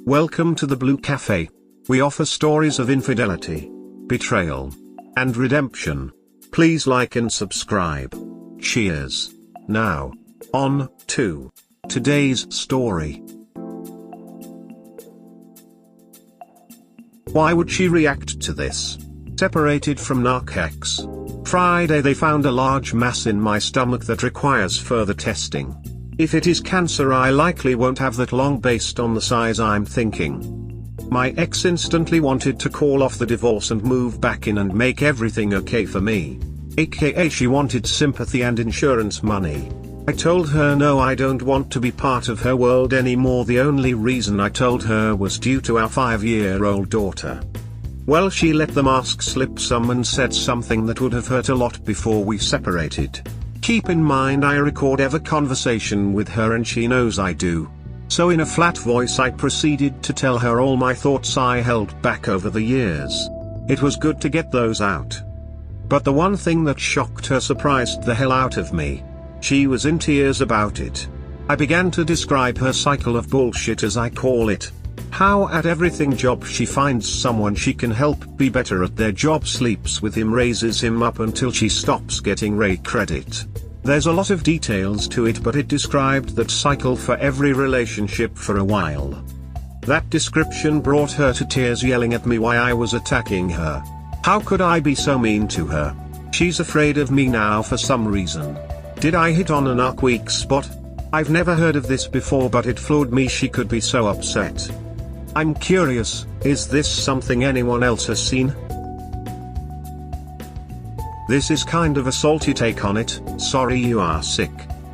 Welcome to the Blue Cafe. We offer stories of infidelity, betrayal, and redemption. Please like and subscribe. Cheers. Now, on to today's story. Why would she react to this? Separated from narc ex. Friday they found a large mass in my stomach that requires further testing. If it is cancer I likely won't have that long based on the size I'm thinking. My ex instantly wanted to call off the divorce and move back in and make everything okay for me. AKA she wanted sympathy and insurance money. I told her no, I don't want to be part of her world anymore. The only reason I told her was due to our 5-year-old daughter. Well, she let the mask slip some and said something that would have hurt a lot before we separated. Keep in mind I record every conversation with her and she knows I do. So in a flat voice I proceeded to tell her all my thoughts I held back over the years. It was good to get those out. But the one thing that shocked her surprised the hell out of me. She was in tears about it. I began to describe her cycle of bullshit, as I call it. How at everything job she finds someone she can help be better at their job, sleeps with him, raises him up until she stops getting Ray credit. There's a lot of details to it, but it described that cycle for every relationship for a while. That description brought her to tears, yelling at me why I was attacking her. How could I be so mean to her? She's afraid of me now for some reason. Did I hit on an arc weak spot? I've never heard of this before, but it floored me she could be so upset. I'm curious, is this something anyone else has seen? This is kind of a salty take on it. Sorry you are sick.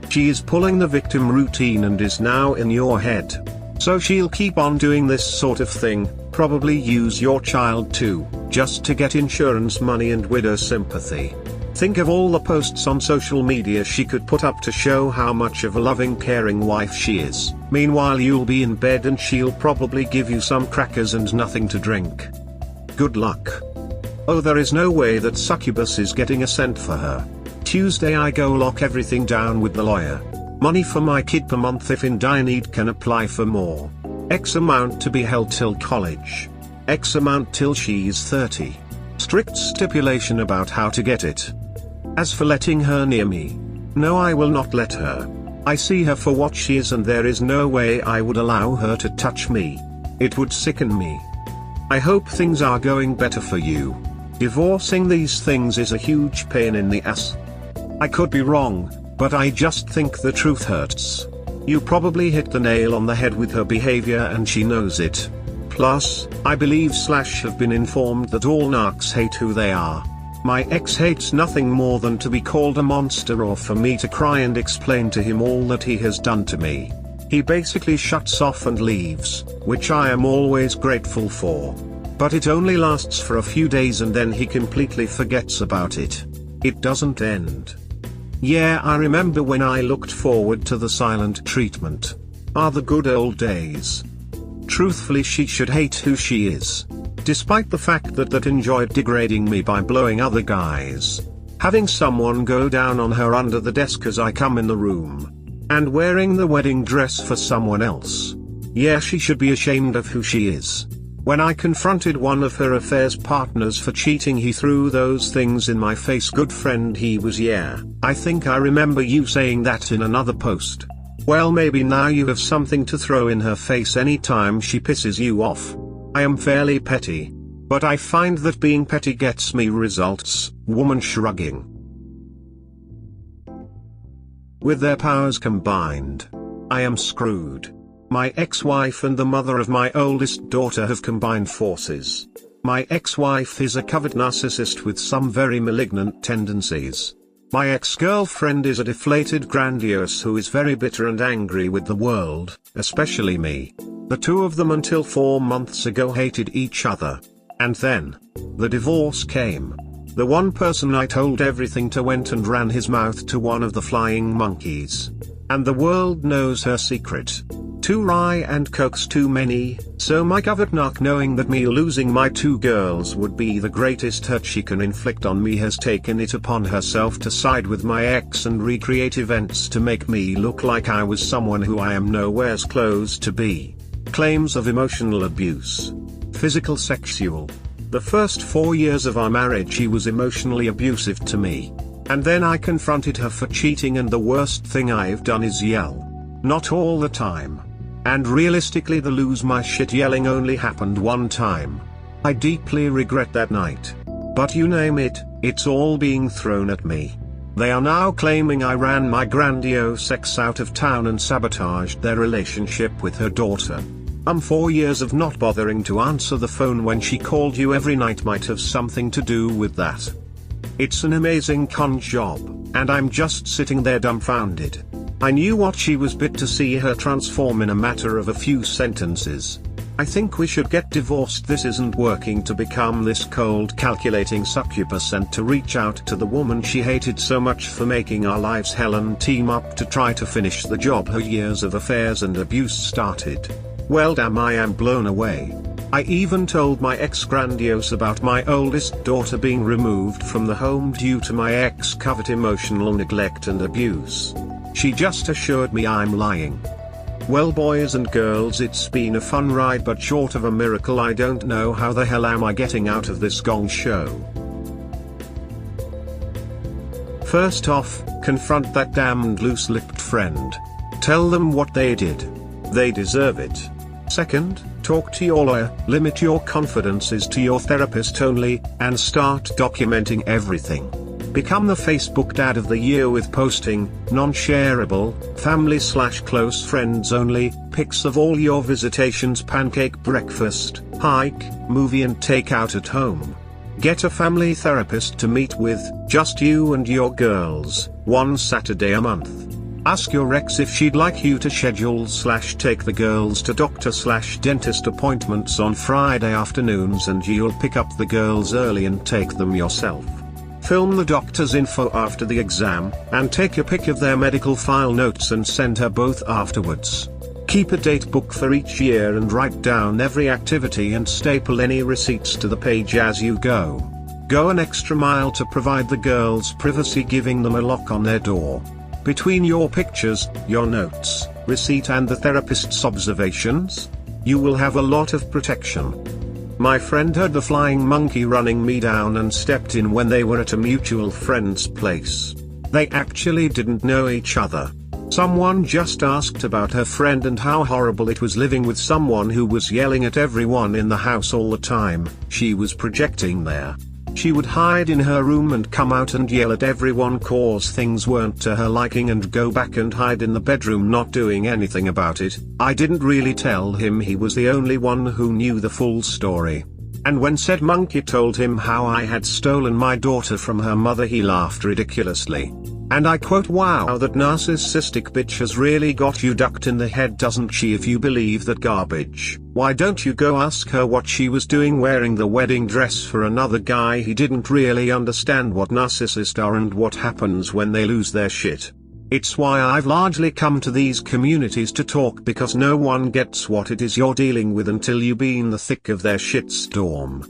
She is pulling the victim routine and is now in your head. So she'll keep on doing this sort of thing, probably use your child too, just to get insurance money and widow sympathy. Think of all the posts on social media she could put up to show how much of a loving, caring wife she is. Meanwhile you'll be in bed and she'll probably give you some crackers and nothing to drink. Good luck. Oh, there is no way that succubus is getting a cent for her. Tuesday I go lock everything down with the lawyer. Money for my kid per month, if in dire need can apply for more. X amount to be held till college. X amount till she's 30. Strict stipulation about how to get it. As for letting her near me, no, I will not let her. I see her for what she is and there is no way I would allow her to touch me. It would sicken me. I hope things are going better for you. Divorcing these things is a huge pain in the ass. I could be wrong, but I just think the truth hurts. You probably hit the nail on the head with her behavior and she knows it. Plus, I believe / have been informed that all narcs hate who they are. My ex hates nothing more than to be called a monster or for me to cry and explain to him all that he has done to me. He basically shuts off and leaves, which I am always grateful for. But it only lasts for a few days and then he completely forgets about it. It doesn't end. Yeah, I remember when I looked forward to the silent treatment. Ah, the good old days. Truthfully, she should hate who she is. Despite the fact that enjoyed degrading me by blowing other guys. Having someone go down on her under the desk as I come in the room. And wearing the wedding dress for someone else. Yeah, she should be ashamed of who she is. When I confronted one of her affair's partners for cheating, he threw those things in my face. Good friend he was. Yeah, I think I remember you saying that in another post. Well, maybe now you have something to throw in her face anytime she pisses you off. I am fairly petty. But I find that being petty gets me results. Woman shrugging. With their powers combined, I am screwed. My ex-wife and the mother of my oldest daughter have combined forces. My ex-wife is a covert narcissist with some very malignant tendencies. My ex-girlfriend is a deflated grandiose who is very bitter and angry with the world, especially me. The two of them until 4 months ago hated each other. And then, the divorce came. The one person I told everything to went and ran his mouth to one of the flying monkeys. And the world knows her secret. 2 rye and cokes too many, so my covert narc, knowing that me losing my 2 girls would be the greatest hurt she can inflict on me, has taken it upon herself to side with my ex and recreate events to make me look like I was someone who I am nowheres close to be. claims of emotional abuse. Physical, sexual. The first 4 years of our marriage she was emotionally abusive to me. And then I confronted her for cheating, and the worst thing I've done is yell. Not all the time. And realistically the lose my shit yelling only happened one time. I deeply regret that night. But you name it, it's all being thrown at me. They are now claiming I ran my grandiose ex out of town and sabotaged their relationship with her daughter. 4 years of not bothering to answer the phone when she called you every night might have something to do with that. It's an amazing con job, and I'm just sitting there dumbfounded. I knew what she was bit to see her transform in a matter of a few sentences. I think we should get divorced. This isn't working to become this cold calculating succubus and to reach out to the woman she hated so much for making our lives hell and team up to try to finish the job her years of affairs and abuse started. Well damn, I am blown away. I even told my ex grandiose about my oldest daughter being removed from the home due to my ex covert emotional neglect and abuse. She just assured me I'm lying. Well boys and girls, it's been a fun ride, but short of a miracle I don't know how the hell am I getting out of this gong show. First off, confront that damned loose-lipped friend. Tell them what they did. They deserve it. Second, talk to your lawyer, limit your confidences to your therapist only, and start documenting everything. Become the Facebook Dad of the Year with posting, non-shareable, family/close friends only, pics of all your visitations, pancake breakfast, hike, movie and take out at home. Get a family therapist to meet with, just you and your girls, one Saturday a month. Ask your ex if she'd like you to schedule/take the girls to doctor/dentist appointments on Friday afternoons, and you'll pick up the girls early and take them yourself. Film the doctor's info after the exam, and take a pic of their medical file notes and send her both afterwards. Keep a date book for each year and write down every activity and staple any receipts to the page as you go. Go an extra mile to provide the girls privacy, giving them a lock on their door. Between your pictures, your notes, receipt and the therapist's observations, you will have a lot of protection. My friend heard the flying monkey running me down and stepped in when they were at a mutual friend's place. They actually didn't know each other. Someone just asked about her friend and how horrible it was living with someone who was yelling at everyone in the house all the time. She was projecting there. She would hide in her room and come out and yell at everyone cause things weren't to her liking, and go back and hide in the bedroom not doing anything about it. I didn't really tell him, he was the only one who knew the full story. And when said monkey told him how I had stolen my daughter from her mother, he laughed ridiculously. And I quote, "Wow, that narcissistic bitch has really got you ducked in the head, doesn't she? If you believe that garbage, why don't you go ask her what she was doing wearing the wedding dress for another guy?" He didn't really understand what narcissists are and what happens when they lose their shit. It's why I've largely come to these communities to talk, because no one gets what it is you're dealing with until you be in the thick of their shitstorm.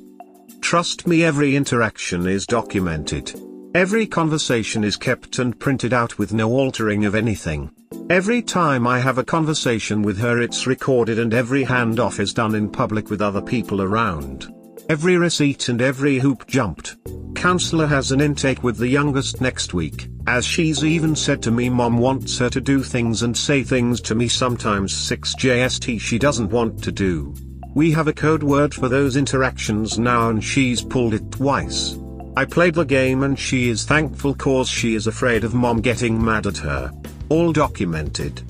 Trust me, every interaction is documented. Every conversation is kept and printed out with no altering of anything. Every time I have a conversation with her, it's recorded, and every handoff is done in public with other people around. Every receipt and every hoop jumped. Counselor has an intake with the youngest next week, as she's even said to me mom wants her to do things and say things to me sometimes 6JST she doesn't want to do. We have a code word for those interactions now, and she's pulled it twice. I played the game and she is thankful cause she is afraid of mom getting mad at her. All documented.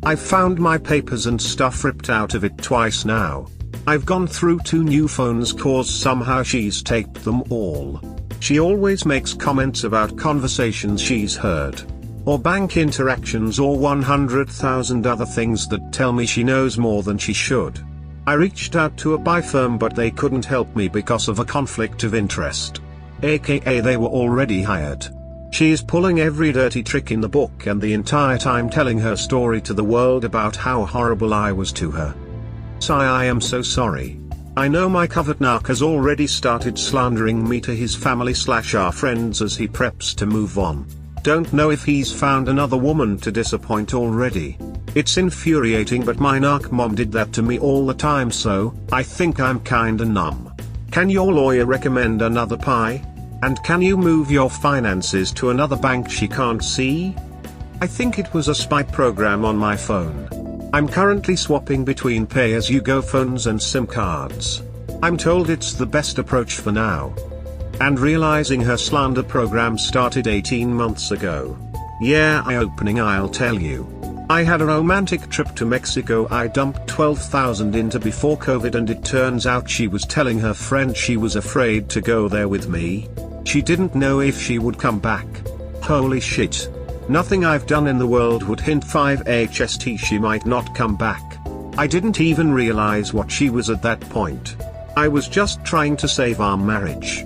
I've found my papers and stuff ripped out of it twice now. I've gone through 2 new phones cause somehow she's taped them all. She always makes comments about conversations she's heard, or bank interactions, or 100,000 other things that tell me she knows more than she should. I reached out to a buy firm but they couldn't help me because of a conflict of interest. AKA they were already hired. She is pulling every dirty trick in the book and the entire time telling her story to the world about how horrible I was to her. I am so sorry. I know my covert narc has already started slandering me to his family/our friends as he preps to move on. Don't know if he's found another woman to disappoint already. It's infuriating, but my narc mom did that to me all the time, so I think I'm kinda numb. Can your lawyer recommend another pie? And can you move your finances to another bank she can't see? I think it was a spy program on my phone. I'm currently swapping between pay-as-you-go phones and SIM cards. I'm told it's the best approach for now. And realizing her slander program started 18 months ago. Yeah, eye-opening, I'll tell you. I had a romantic trip to Mexico I dumped 12,000 into before COVID, and it turns out she was telling her friend she was afraid to go there with me. She didn't know if she would come back. Holy shit. Nothing I've done in the world would hint 5HST she might not come back. I didn't even realize what she was at that point. I was just trying to save our marriage.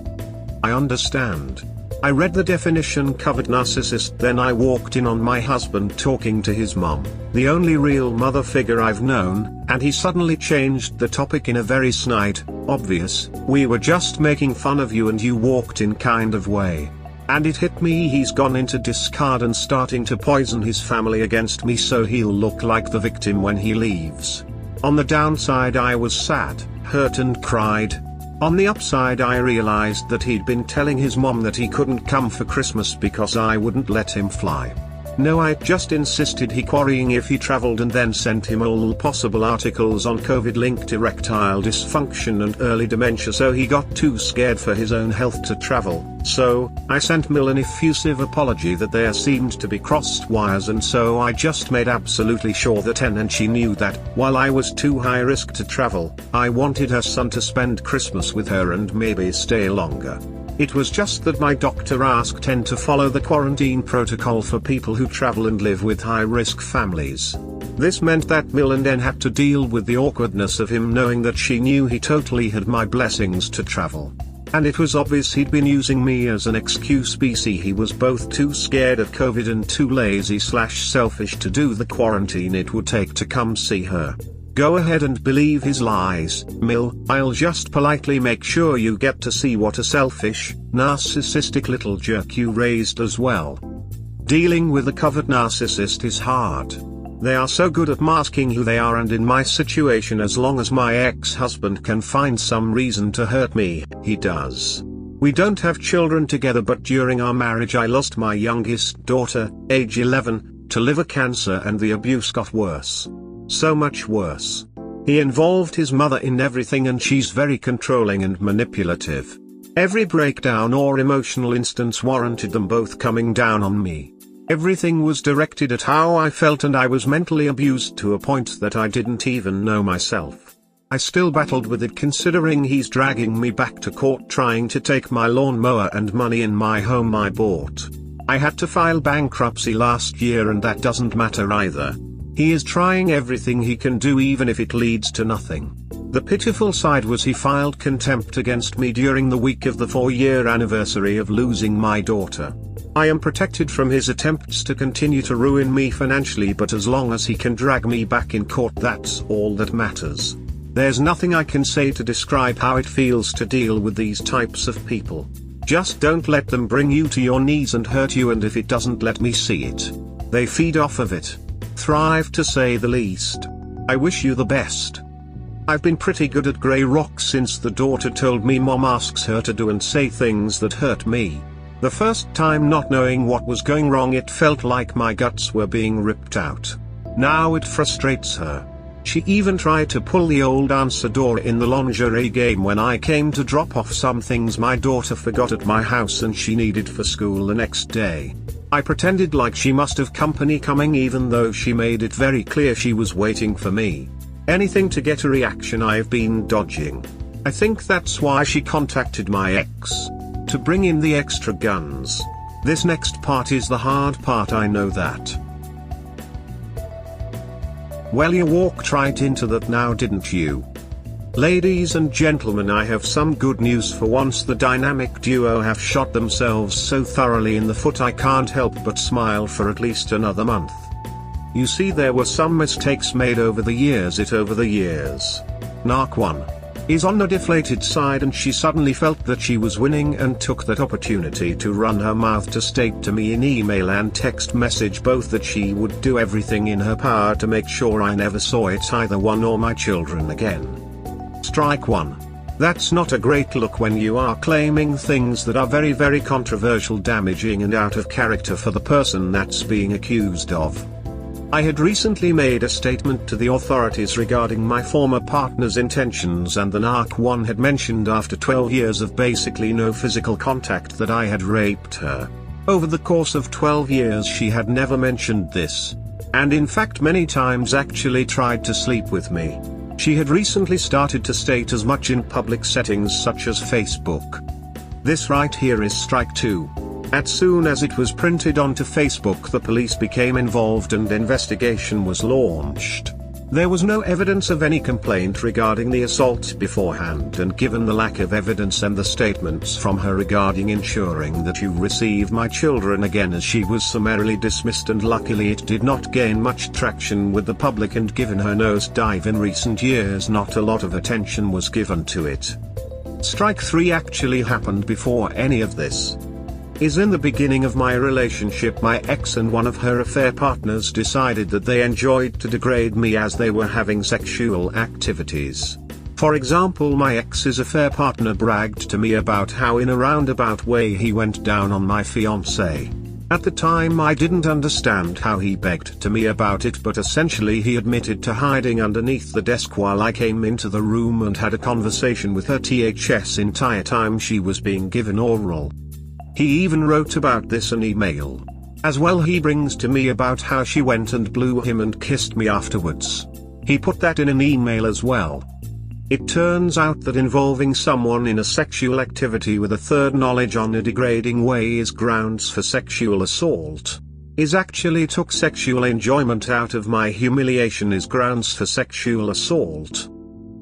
I understand. I read the definition covert narcissist, then I walked in on my husband talking to his mom, the only real mother figure I've known, and he suddenly changed the topic in a very snide, obvious, "We were just making fun of you and you walked in" kind of way. And it hit me, he's gone into discard and starting to poison his family against me so he'll look like the victim when he leaves. On the downside, I was sad, hurt and cried. On the upside, I realized that he'd been telling his mom that he couldn't come for Christmas because I wouldn't let him fly. No, I just insisted he quarrying if he traveled, and then sent him all possible articles on COVID-linked erectile dysfunction and early dementia, so he got too scared for his own health to travel. So, I sent Mill an effusive apology that there seemed to be crossed wires, and so I just made absolutely sure that and she knew that, while I was too high risk to travel, I wanted her son to spend Christmas with her and maybe stay longer. It was just that my doctor asked N to follow the quarantine protocol for people who travel and live with high-risk families. This meant that Mill and N had to deal with the awkwardness of him knowing that she knew he totally had my blessings to travel. And it was obvious he'd been using me as an excuse. BC, he was both too scared of COVID and too lazy/selfish to do the quarantine it would take to come see her. Go ahead and believe his lies, Mill. I'll just politely make sure you get to see what a selfish, narcissistic little jerk you raised as well. Dealing with a covert narcissist is hard. They are so good at masking who they are, and in my situation, as long as my ex-husband can find some reason to hurt me, he does. We don't have children together, but during our marriage I lost my youngest daughter, age 11, to liver cancer, and the abuse got worse. So much worse. He involved his mother in everything, and she's very controlling and manipulative. Every breakdown or emotional instance warranted them both coming down on me. Everything was directed at how I felt, and I was mentally abused to a point that I didn't even know myself. I still battled with it, considering he's dragging me back to court trying to take my lawnmower and money in my home I bought. I had to file bankruptcy last year, and that doesn't matter either. He is trying everything he can do, even if it leads to nothing. The pitiful side was he filed contempt against me during the week of the 4-year anniversary of losing my daughter. I am protected from his attempts to continue to ruin me financially, but as long as he can drag me back in court, that's all that matters. There's nothing I can say to describe how it feels to deal with these types of people. Just don't let them bring you to your knees and hurt you, and if it doesn't, let me see it. They feed off of it. Thrive, to say the least. I wish you the best. I've been pretty good at grey rock since the daughter told me mom asks her to do and say things that hurt me. The first time, not knowing what was going wrong, it felt like my guts were being ripped out. Now it frustrates her. She even tried to pull the old answer door in the lingerie game when I came to drop off some things my daughter forgot at my house and she needed for school the next day. I pretended like she must have company coming, even though she made it very clear she was waiting for me. Anything to get a reaction I've been dodging. I think that's why she contacted my ex. To bring in the extra guns. This next part is the hard part, I know that. Well, you walked right into that now, didn't you? Ladies and gentlemen, I have some good news for once. The dynamic duo have shot themselves so thoroughly in the foot I can't help but smile for at least another month. You see, there were some mistakes made over the years. Narc 1. is on the deflated side, and she suddenly felt that she was winning and took that opportunity to run her mouth to state to me in email and text message both that she would do everything in her power to make sure I never saw it, either one or my children again. Strike 1. That's not a great look when you are claiming things that are very, very controversial, damaging and out of character for the person that's being accused of. I had recently made a statement to the authorities regarding my former partner's intentions, and the narc one had mentioned after 12 years of basically no physical contact that I had raped her. Over the course of 12 years she had never mentioned this. And in fact many times actually tried to sleep with me. She had recently started to state as much in public settings such as Facebook. This right here is strike 2. As soon as it was printed onto Facebook, the police became involved and investigation was launched. There was no evidence of any complaint regarding the assault beforehand, and given the lack of evidence and the statements from her regarding ensuring that you receive my children again, as she was summarily dismissed, and luckily it did not gain much traction with the public, and given her nosedive in recent years not a lot of attention was given to it. Strike 3 actually happened before any of this. Is in the beginning of my relationship, my ex and one of her affair partners decided that they enjoyed to degrade me as they were having sexual activities. For example, my ex's affair partner bragged to me about how in a roundabout way he went down on my fiancée. At the time I didn't understand how he begged to me about it, but essentially he admitted to hiding underneath the desk while I came into the room and had a conversation with her THS entire time she was being given oral. He even wrote about this in email. As well, he brings to me about how she went and blew him and kissed me afterwards. He put that in an email as well. It turns out that involving someone in a sexual activity with a third knowledge on a degrading way is grounds for sexual assault. Is actually took sexual enjoyment out of my humiliation is grounds for sexual assault.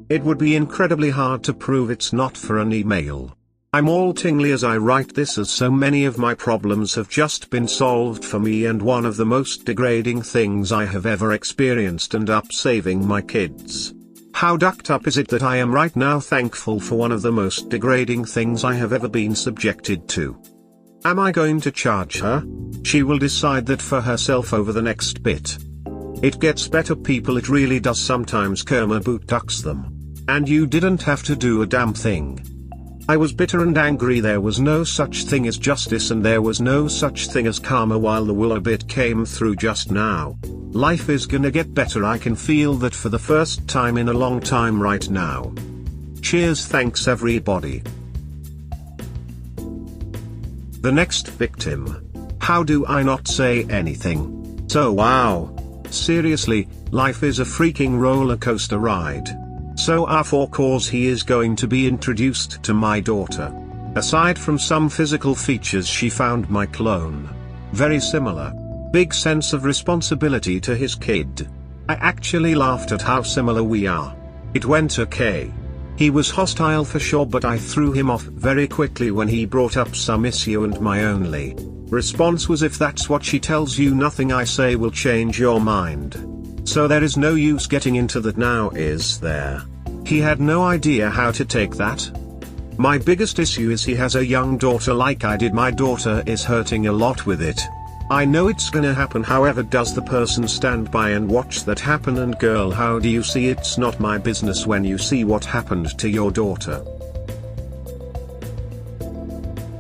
It would be incredibly hard to prove it's not for an email. I'm all tingly as I write this, as so many of my problems have just been solved for me, and one of the most degrading things I have ever experienced ended up saving my kids. How ducked up is it that I am right now thankful for one of the most degrading things I have ever been subjected to? Am I going to charge her? She will decide that for herself over the next bit. It gets better, people, it really does. Sometimes karma boot ducks them. And you didn't have to do a damn thing. I was bitter and angry. There was no such thing as justice, and there was no such thing as karma, while the Woole bit came through just now. Life is gonna get better. I can feel that for the first time in a long time right now. Cheers, thanks everybody. The next victim. How do I not say anything? So wow. Seriously, life is a freaking roller coaster ride. So for cause he is going to be introduced to my daughter. Aside from some physical features, she found my clone very similar. Big sense of responsibility to his kid. I actually laughed at how similar we are. It went okay. He was hostile for sure, but I threw him off very quickly when he brought up some issue, and my only response was, if that's what she tells you, nothing I say will change your mind. So there is no use getting into that now, is there? He had no idea how to take that. My biggest issue is he has a young daughter like I did. My daughter is hurting a lot with it. I know it's gonna happen, however, does the person stand by and watch that happen? And girl, how do you see it's not my business when you see what happened to your daughter?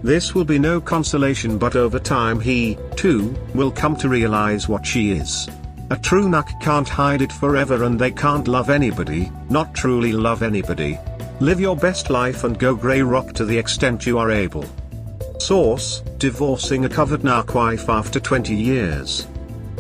This will be no consolation, but over time he, too, will come to realize what she is. A true narc can't hide it forever, and they can't love anybody, not truly love anybody. Live your best life and go grey rock to the extent you are able. Source: divorcing a covert narc wife after 20 years.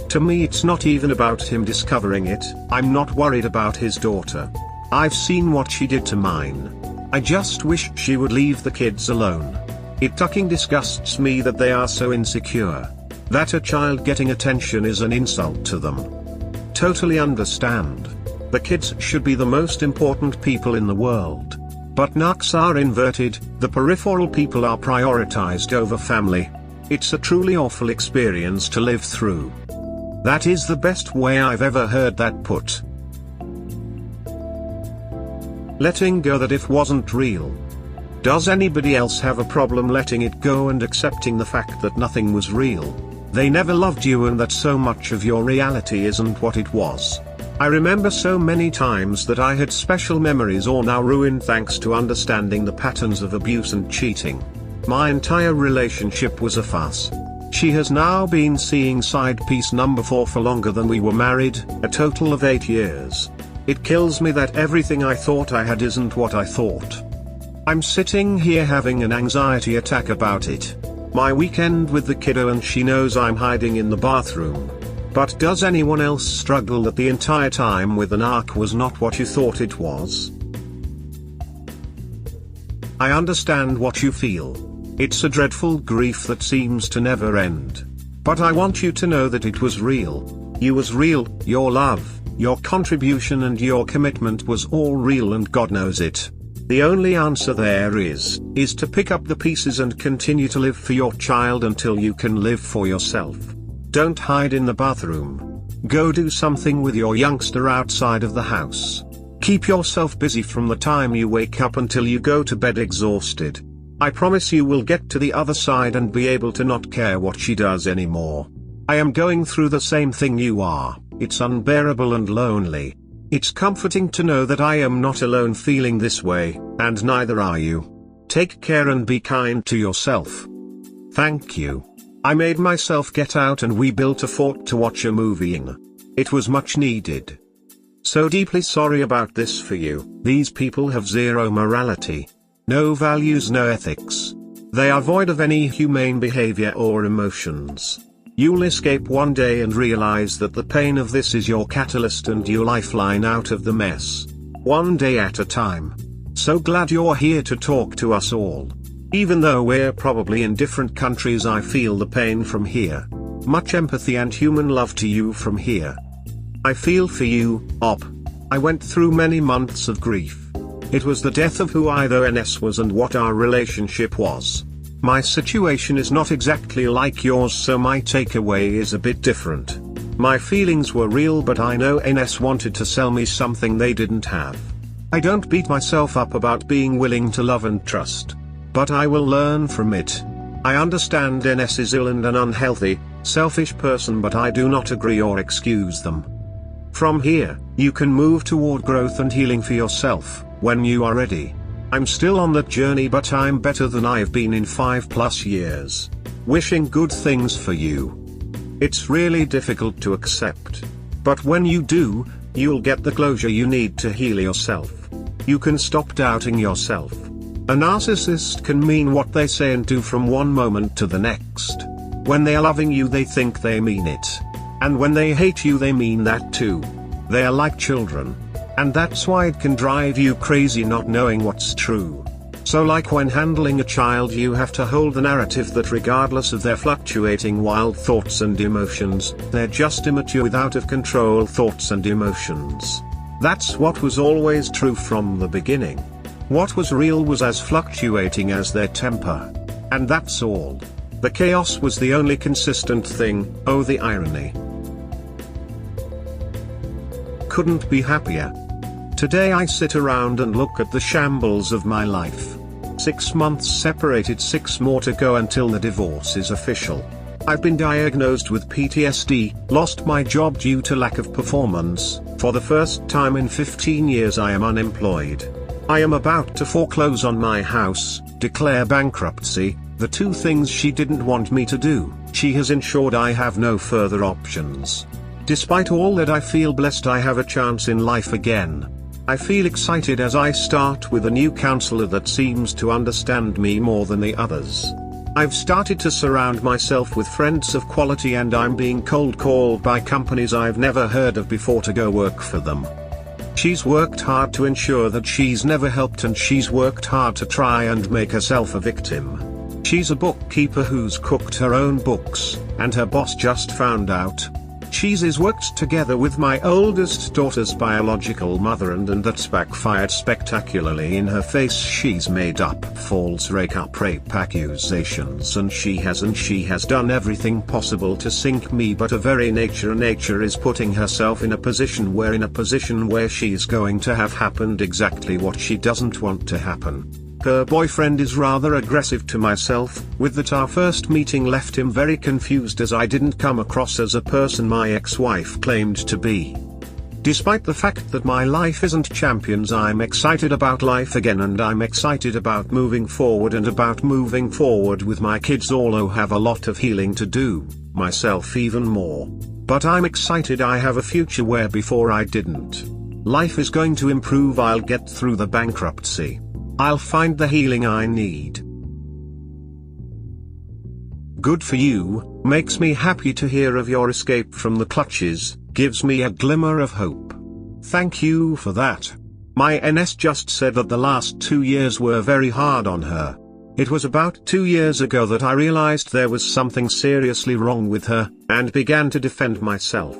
To me it's not even about him discovering it. I'm not worried about his daughter. I've seen what she did to mine. I just wish she would leave the kids alone. It fucking disgusts me that they are so insecure. That a child getting attention is an insult to them. Totally understand. The kids should be the most important people in the world. But narcs are inverted, the peripheral people are prioritized over family. It's a truly awful experience to live through. That is the best way I've ever heard that put. Letting go that if wasn't real. Does anybody else have a problem letting it go and accepting the fact that nothing was real? They never loved you and that so much of your reality isn't what it was. I remember so many times that I had special memories all now ruined thanks to understanding the patterns of abuse and cheating. My entire relationship was a farce. She has now been seeing side piece number 4 for longer than we were married, a total of 8 years. It kills me that everything I thought I had isn't what I thought. I'm sitting here having an anxiety attack about it. My weekend with the kiddo and she knows I'm hiding in the bathroom. But does anyone else struggle that the entire time with an narc was not what you thought it was? I understand what you feel. It's a dreadful grief that seems to never end. But I want you to know that it was real. You was real, your love, your contribution and your commitment was all real and God knows it. The only answer there is to pick up the pieces and continue to live for your child until you can live for yourself. Don't hide in the bathroom. Go do something with your youngster outside of the house. Keep yourself busy from the time you wake up until you go to bed exhausted. I promise you will get to the other side and be able to not care what she does anymore. I am going through the same thing you are. It's unbearable and lonely. It's comforting to know that I am not alone feeling this way, and neither are you. Take care and be kind to yourself. Thank you. I made myself get out and we built a fort to watch a movie in. It was much needed. So deeply sorry about this for you. These people have zero morality. No values, no ethics. They are void of any humane behavior or emotions. You'll escape one day and realize that the pain of this is your catalyst and your lifeline out of the mess. One day at a time. So glad you're here to talk to us all. Even though we're probably in different countries, I feel the pain from here. Much empathy and human love to you from here. I feel for you, Op. I went through many months of grief. It was the death of who either NS was and what our relationship was. My situation is not exactly like yours, so my takeaway is a bit different. My feelings were real, but I know NS wanted to sell me something they didn't have. I don't beat myself up about being willing to love and trust. But I will learn from it. I understand NS is ill and an unhealthy, selfish person, but I do not agree or excuse them. From here, you can move toward growth and healing for yourself, when you are ready. I'm still on that journey, but I'm better than I've been in 5+ years. Wishing good things for you. It's really difficult to accept. But when you do, you'll get the closure you need to heal yourself. You can stop doubting yourself. A narcissist can mean what they say and do from one moment to the next. When they are loving you, they think they mean it. And when they hate you, they mean that too. They are like children. And that's why it can drive you crazy not knowing what's true. So like when handling a child, you have to hold the narrative that regardless of their fluctuating wild thoughts and emotions, they're just immature with out of control thoughts and emotions. That's what was always true from the beginning. What was real was as fluctuating as their temper. And that's all. The chaos was the only consistent thing. Oh, the irony. Couldn't be happier. Today I sit around and look at the shambles of my life. 6 months separated, 6 more to go until the divorce is official. I've been diagnosed with PTSD, lost my job due to lack of performance. For the first time in 15 years I am unemployed. I am about to foreclose on my house, declare bankruptcy, the 2 things she didn't want me to do. She has ensured I have no further options. Despite all that, I feel blessed I have a chance in life again. I feel excited as I start with a new counselor that seems to understand me more than the others. I've started to surround myself with friends of quality, and I'm being cold called by companies I've never heard of before to go work for them. She's worked hard to ensure that she's never helped, and she's worked hard to try and make herself a victim. She's a bookkeeper who's cooked her own books, and her boss just found out. Cheese worked together with my oldest daughter's biological mother and that's backfired spectacularly in her face. She's made up false rape accusations and she has done everything possible to sink me, but her very nature is putting herself in a position where she's going to have happened exactly what she doesn't want to happen. Her boyfriend is rather aggressive to myself, with that our first meeting left him very confused as I didn't come across as a person my ex-wife claimed to be. Despite the fact that my life isn't champions, I'm excited about life again and I'm excited about moving forward with my kids, although have a lot of healing to do, myself even more. But I'm excited I have a future where before I didn't. Life is going to improve, I'll get through the bankruptcy. I'll find the healing I need. Good for you, makes me happy to hear of your escape from the clutches, gives me a glimmer of hope. Thank you for that. My NS just said that the last 2 years were very hard on her. It was about 2 years ago that I realized there was something seriously wrong with her, and began to defend myself.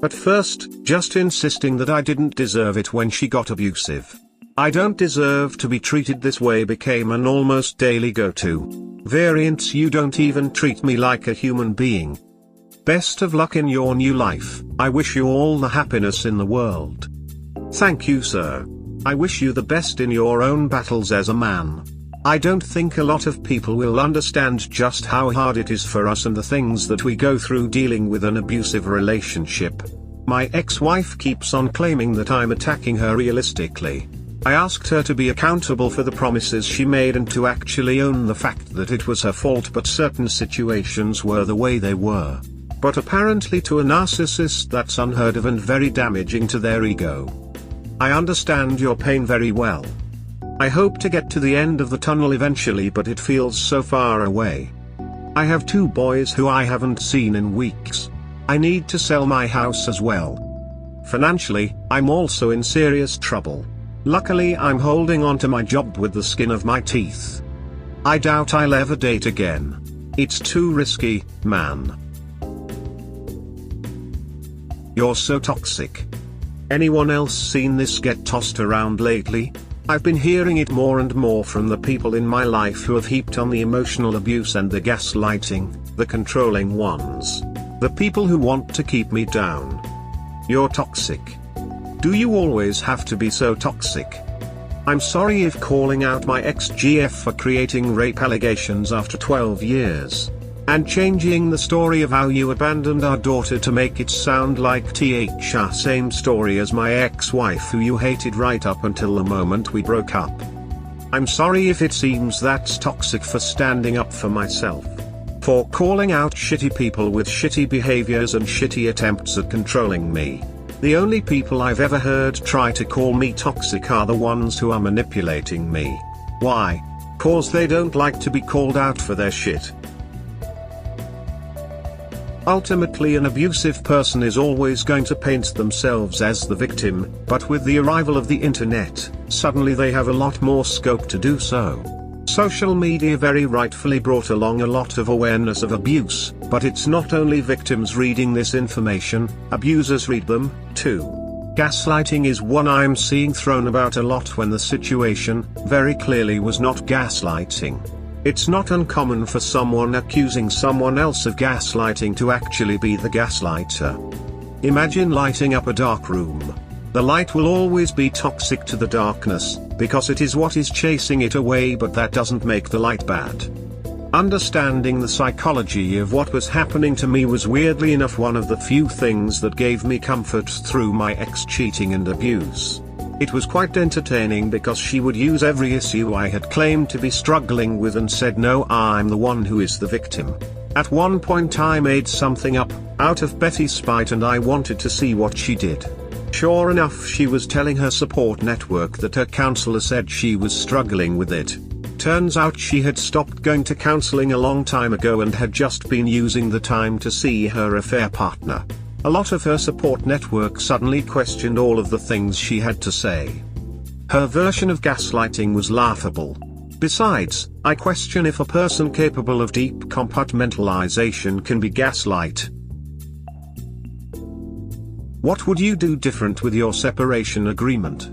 At first, just insisting that I didn't deserve it when she got abusive. I don't deserve to be treated this way became an almost daily go-to. Variants, you don't even treat me like a human being. Best of luck in your new life, I wish you all the happiness in the world. Thank you, sir. I wish you the best in your own battles as a man. I don't think a lot of people will understand just how hard it is for us and the things that we go through dealing with an abusive relationship. My ex-wife keeps on claiming that I'm attacking her realistically. I asked her to be accountable for the promises she made and to actually own the fact that it was her fault, but certain situations were the way they were. But apparently to a narcissist that's unheard of and very damaging to their ego. I understand your pain very well. I hope to get to the end of the tunnel eventually, but it feels so far away. I have 2 boys who I haven't seen in weeks. I need to sell my house as well. Financially, I'm also in serious trouble. Luckily I'm holding on to my job with the skin of my teeth. I doubt I'll ever date again. It's too risky, man. You're so toxic. Anyone else seen this get tossed around lately? I've been hearing it more and more from the people in my life who have heaped on the emotional abuse and the gaslighting, the controlling ones. The people who want to keep me down. You're toxic. Do you always have to be so toxic? I'm sorry if calling out my ex-GF for creating rape allegations after 12 years. And changing the story of how you abandoned our daughter to make it sound like the same story as my ex-wife who you hated right up until the moment we broke up. I'm sorry if it seems that's toxic for standing up for myself. For calling out shitty people with shitty behaviors and shitty attempts at controlling me. The only people I've ever heard try to call me toxic are the ones who are manipulating me. Why? 'Cause they don't like to be called out for their shit. Ultimately, an abusive person is always going to paint themselves as the victim, but with the arrival of the internet, suddenly they have a lot more scope to do so. Social media very rightfully brought along a lot of awareness of abuse, but it's not only victims reading this information, abusers read them, too. Gaslighting is one I'm seeing thrown about a lot when the situation, very clearly, was not gaslighting. It's not uncommon for someone accusing someone else of gaslighting to actually be the gaslighter. Imagine lighting up a dark room. The light will always be toxic to the darkness, because it is what is chasing it away, but that doesn't make the light bad. Understanding the psychology of what was happening to me was weirdly enough one of the few things that gave me comfort through my ex-cheating and abuse. It was quite entertaining because she would use every issue I had claimed to be struggling with and said, no, I'm the one who is the victim. At one point I made something up, out of petty spite, and I wanted to see what she did. Sure enough, she was telling her support network that her counselor said she was struggling with it. Turns out she had stopped going to counseling a long time ago and had just been using the time to see her affair partner. A lot of her support network suddenly questioned all of the things she had to say. Her version of gaslighting was laughable. Besides, I question if a person capable of deep compartmentalization can be gaslight. What would you do different with your separation agreement?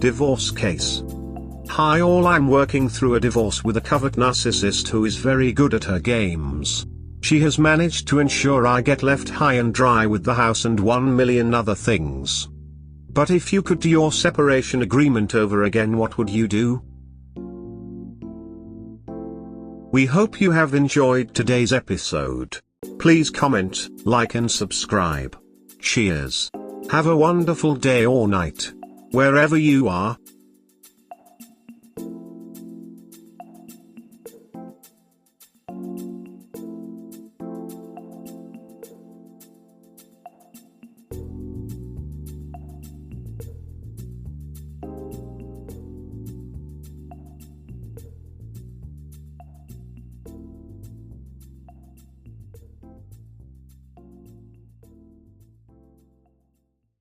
Divorce case. Hi all, I'm working through a divorce with a covert narcissist who is very good at her games. She has managed to ensure I get left high and dry with the house and 1 million other things. But if you could do your separation agreement over again, what would you do? We hope you have enjoyed today's episode. Please comment, like and subscribe. Cheers. Have a wonderful day or night, wherever you are.